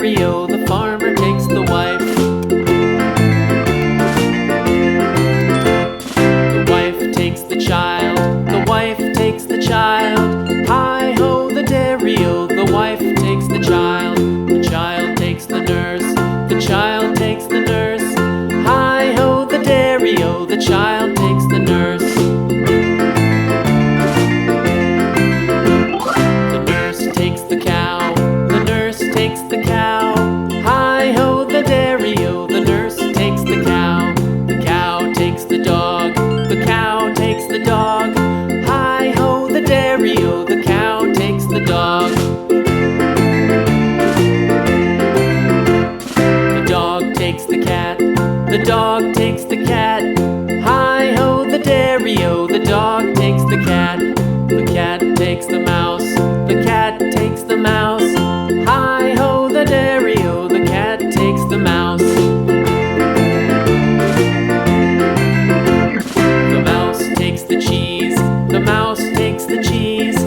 dairy-o, the farmer takes the wife. The wife takes the child, the wife takes the child. Hi-ho, the dairy-o, the wife takes the child. The child takes the nurse, the child takes the nurse. Hi-ho, the dairy-o, the child takes the nurse. The nurse takes the cow, the nurse takes the cow. Hi-ho, the dairy-o, the nurse takes the cow. The cow takes the dog, the cow takes the dog. Hi-ho, the dairy-o, the cow takes the dog. The dog takes the cat, the dog takes the cat. Hi-ho, the dairy-o, the dog takes the cat. The cat takes the mouse, the cat takes the mouse. Hi-ho, the dairy-o, the cat takes the mouse. The mouse takes the cheese, the mouse takes the cheese.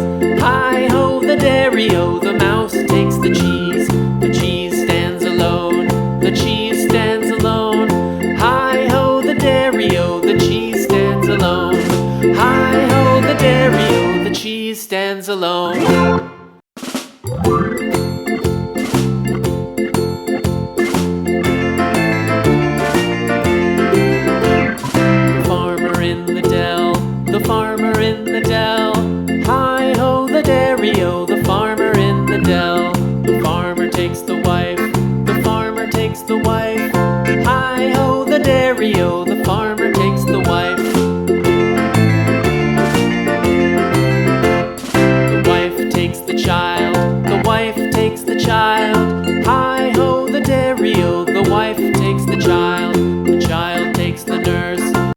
Hi-ho, the dairy-o, the mouse takes the cheese. The cheese stands alone, the cheese stands alone. Hi-ho, the dairy-o, the cheese stands alone. Hi-ho, the dairy-o, the cheese stands alone. The farmer in the dell, the farmer in the dell. Hi-ho, the dairy-o, the farmer in the dell. The farmer takes the wife, the farmer takes the wife. Hi-ho, the dairy-o, the farmer takes the wife. The wife takes the child, the wife takes the child. Hi-ho, the dairy-o, the wife takes the child.